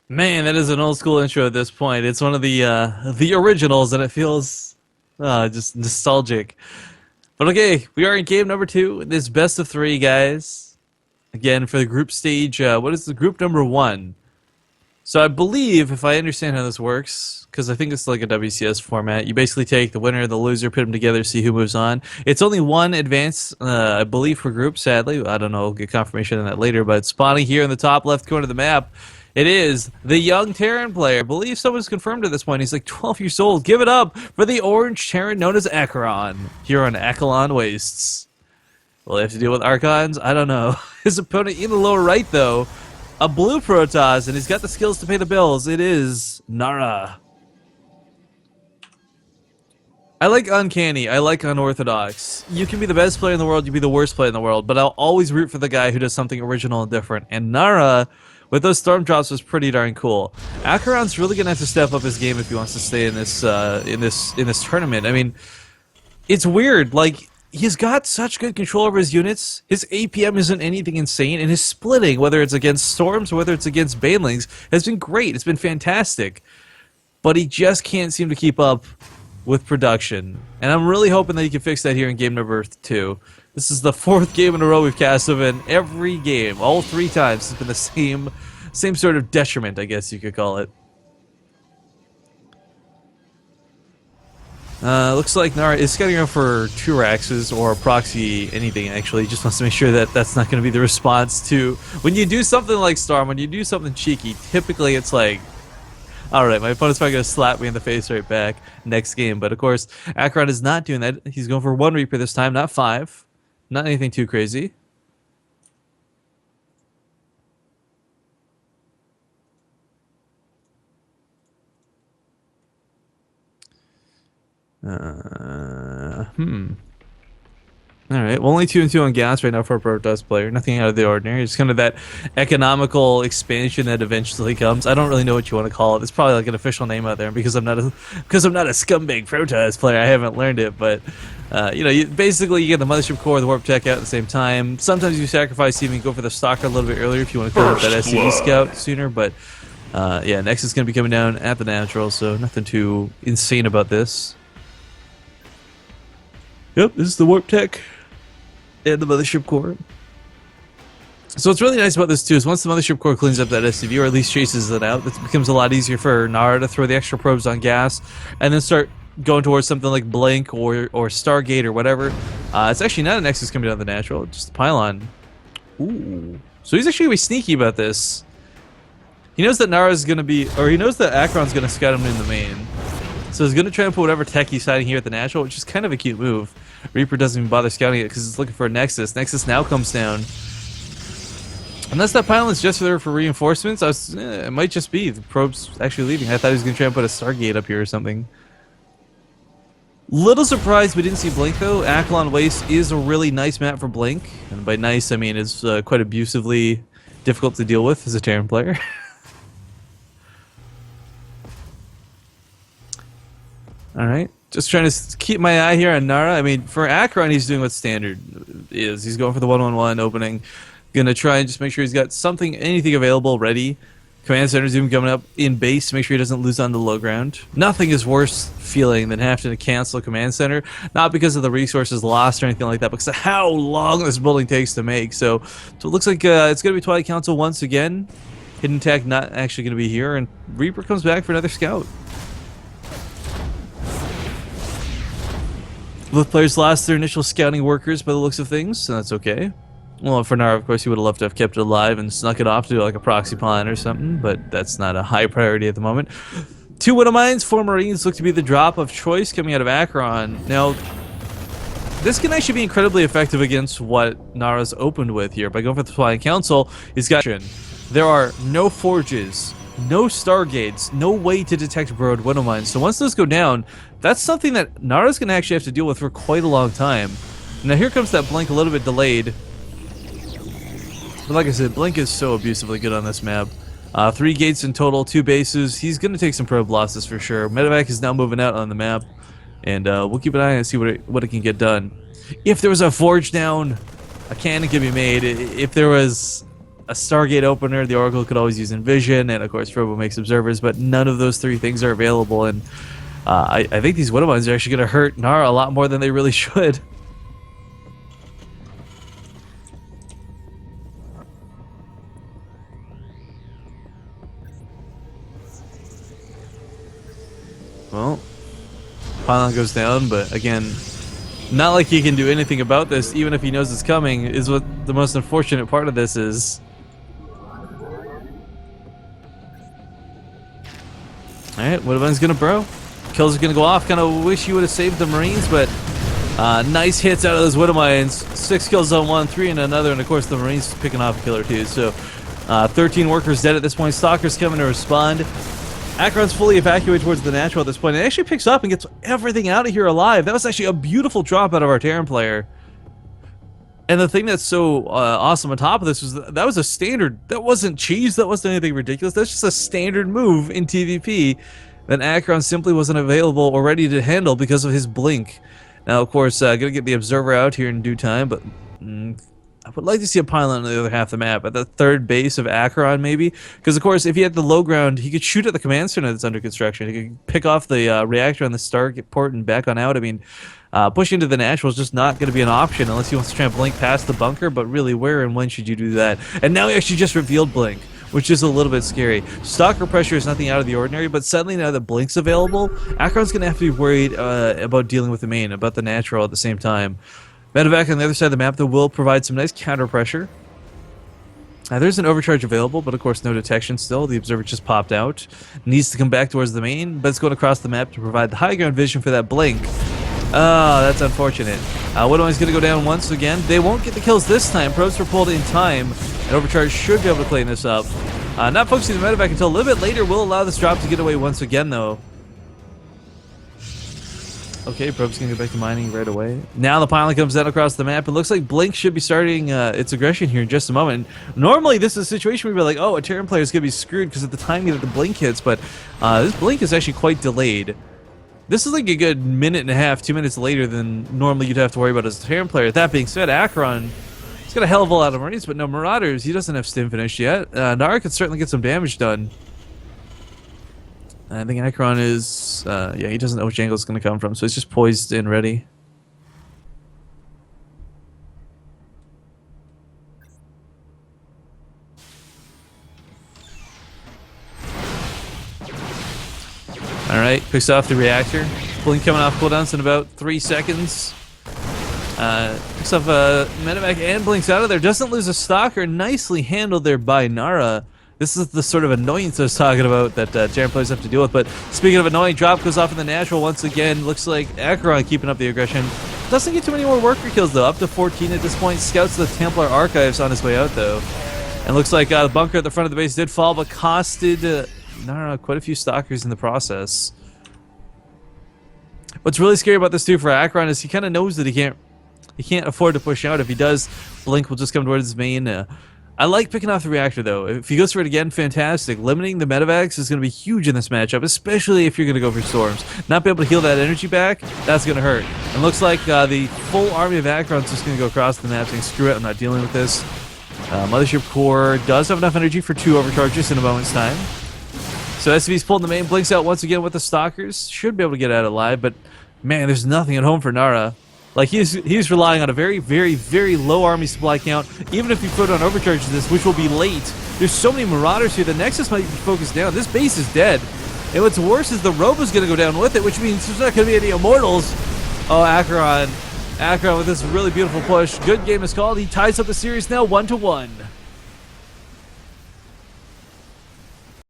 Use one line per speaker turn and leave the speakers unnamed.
Man, that is an old school intro at this point. It's one of the originals, and it feels just nostalgic. But okay, we are in game number two. This best of three, guys. Again, for the group stage. What is the group number one? So I believe, if I understand how this works, because I think it's like a WCS format, you basically take the winner and the loser, put them together, see who moves on. It's only one advance, I believe, per group, sadly. I don't know, I'll get confirmation on that later, but spawning here in the top left corner of the map, it is the young Terran player. I believe someone's confirmed at this point. He's like 12 years old. Give it up for the orange Terran known as Aqueron here on Aqueron Wastes. Will he have to deal with Archons? I don't know. His opponent in the lower right, though, a blue Protoss, and he's got the skills to pay the bills. It is Nara. I like uncanny. I like unorthodox. You can be the best player in the world, you can be the worst player in the world, but I'll always root for the guy who does something original and different. And Nara, with those storm drops, was pretty darn cool. Aqueron's really gonna have to step up his game if he wants to stay in this tournament. I mean, it's weird. Like, he's got such good control over his units. His APM isn't anything insane, and his splitting, whether it's against storms or whether it's against banelings, has been great. It's been fantastic. But he just can't seem to keep up with production. And I'm really hoping that he can fix that here in game number two. This is the fourth game in a row we've cast him in. Every game, all three times, has been the same sort of detriment, I guess you could call it. Looks like Nara is scouting around for two Raxes or proxy anything, actually. He just wants to make sure that that's not going to be the response to... When you do something like Storm, when you do something cheeky, typically it's like, alright, my opponent's probably going to slap me in the face right back next game. But of course, Aqueron is not doing that. He's going for one Reaper this time, not five. Not anything too crazy. Alright, well, only 2 and 2 on gas right now for a Protoss player. Nothing out of the ordinary. It's kind of that economical expansion that eventually comes. I don't really know what you want to call it. It's probably like an official name out there. Because I'm not a scumbag Protoss player, I haven't learned it. But basically you get the Mothership Core, the Warp Tech out at the same time. Sometimes you sacrifice even go for the Stalker a little bit earlier if you want to kill that SCV scout sooner. But yeah, Nexus is going to be coming down at the natural, so nothing too insane about this. Yep, this is the Warp Tech and the Mothership Core. So what's really nice about this too is once the Mothership Core cleans up that SCV, or at least chases it out, it becomes a lot easier for Nara to throw the extra probes on gas and then start going towards something like Blink or Stargate or whatever. It's actually not a Nexus coming down the natural, just a pylon. Ooh. So he's actually going to be sneaky about this. He knows that Nara's going to be, or he knows that Aqueron's going to scout him in the main. So he's going to try and put whatever tech he's hiding here at the natural, which is kind of a cute move. Reaper doesn't even bother scouting it because it's looking for a Nexus. Nexus now comes down. Unless that pylon's just there for reinforcements, it might just be. The probe's actually leaving. I thought he was going to try and put a Stargate up here or something. Little surprised we didn't see Blink, though. Aqueron Waste is a really nice map for Blink. And by nice, I mean it's quite abusively difficult to deal with as a Terran player. Alright, just trying to keep my eye here on Nara. I mean, for Aqueron, he's doing what standard is. He's going for the 1-1-1 opening. Gonna try and just make sure he's got something, anything available, ready. Command Center's even coming up in base to make sure he doesn't lose on the low ground. Nothing is worse feeling than having to cancel a Command Center. Not because of the resources lost or anything like that, but because of how long this building takes to make. So it looks like it's gonna be Twilight Council once again. Hidden Tech not actually gonna be here, and Reaper comes back for another scout. Both players lost their initial scouting workers by the looks of things, so that's okay. Well, for Nara, of course, he would have loved to have kept it alive and snuck it off to like a proxy pylon or something, but that's not a high priority at the moment. 2 Widow Mines, 4 Marines look to be the drop of choice coming out of Aqueron. Now, this can actually be incredibly effective against what Nara's opened with here. By going for the Twilight Council, he's got... There are no forges, no Stargates, no way to detect Broad Widow Mines. So once those go down, that's something that Nara's going to actually have to deal with for quite a long time. Now here comes that Blink a little bit delayed. But like I said, Blink is so abusively good on this map. 3 gates in total, 2 bases. He's going to take some probe losses for sure. Medevac is now moving out on the map. And we'll keep an eye on it and see what it can get done. If there was a forge down, a cannon could be made. If there was a Stargate opener. The Oracle could always use Envision, and of course Robo makes observers, but none of those three things are available, and I think these Widow Mines are actually going to hurt Nara a lot more than they really should. Well, pylon goes down, but again, not like he can do anything about this, even if he knows it's coming, is what the most unfortunate part of this is. Alright, Widowmine's gonna bro. Kills are gonna go off. Kind of wish you would have saved the Marines, but nice hits out of those Widowmines. 6 kills on one, 3 in another, and of course the Marines picking off a kill or two. So 13 workers dead at this point. Stalkers coming to respond. Aqueron's fully evacuated towards the natural at this point. It actually picks up and gets everything out of here alive. That was actually a beautiful drop out of our Terran player. And the thing that's so awesome on top of this was that was a standard. That wasn't cheese. That wasn't anything ridiculous. That's just a standard move in TVP that Aqueron simply wasn't available or ready to handle because of his blink. Now, of course, gonna get the observer out here in due time, but I would like to see a pylon on the other half of the map, at the third base of Aqueron, maybe. Because, of course, if he had the low ground, he could shoot at the command center that's under construction. He could pick off the reactor on the Stargate port and back on out. I mean, pushing into the natural is just not going to be an option unless he wants to try and blink past the bunker, but really, where and when should you do that? And now he actually just revealed blink, which is a little bit scary. Stalker pressure is nothing out of the ordinary, but suddenly now that Blink's available, Aqueron's going to have to be worried about dealing with the main, about the natural at the same time. Medevac on the other side of the map, though, will provide some nice counter pressure. There's an overcharge available, but of course no detection still. The observer just popped out. Needs to come back towards the main, but it's going across the map to provide the high ground vision for that Blink. Oh, that's unfortunate. Widowmine's going to go down once again. They won't get the kills this time. Probes were pulled in time, and Overcharge should be able to clean this up. Not focusing the medevac until a little bit later will allow this drop to get away once again, though. Okay, Probe's going to go back to mining right away. Now the pylon comes down across the map. It looks like Blink should be starting its aggression here in just a moment. Normally, this is a situation where we'd be like, oh, a Terran player is going to be screwed because of the timing that the Blink hits, but this Blink is actually quite delayed. This is like a good minute and a half, 2 minutes later than normally you'd have to worry about as a Terran player. That being said, Aqueron, he's got a hell of a lot of Marines, but no Marauders. He doesn't have Stim finished yet. Nara could certainly get some damage done. I think Aqueron is, yeah, he doesn't know which angle it's going to come from, so he's just poised and ready. Alright, picks off the reactor. Blink coming off cooldowns in about 3 seconds. Picks up medevac and blinks out of there. Doesn't lose a stalker. Nicely handled there by Nara. This is the sort of annoyance I was talking about that Terran players have to deal with. But speaking of annoying, drop goes off in the natural once again. Looks like Aqueron keeping up the aggression. Doesn't get too many more worker kills though. Up to 14 at this point. Scouts the Templar Archives on his way out though. And looks like the bunker at the front of the base did fall, but costed Nara quite a few stalkers in the process. What's really scary about this too for Aqueron is he kind of knows that he can't afford to push out. If he does, Blink will just come towards his main. I like picking off the reactor, though. If he goes for it again, fantastic. Limiting the medevacs is going to be huge in this matchup, especially if you're going to go for storms. Not be able to heal that energy back, that's going to hurt. And looks like the full army of Aqueron's just going to go across the map saying, screw it, I'm not dealing with this. Mothership Core does have enough energy for 2 overcharges in a moment's time. So SCV's pulling the main, blinks out once again with the Stalkers. Should be able to get out alive, but man, there's nothing at home for Nara. Like, he's relying on a very, very, very low army supply count, even if you put on overcharges this, which will be late. There's so many Marauders here, the Nexus might be focused down. This base is dead. And what's worse is the Robo's going to go down with it, which means there's not going to be any Immortals. Oh, Aqueron with this really beautiful push. Good game is called. He ties up the series now 1-1.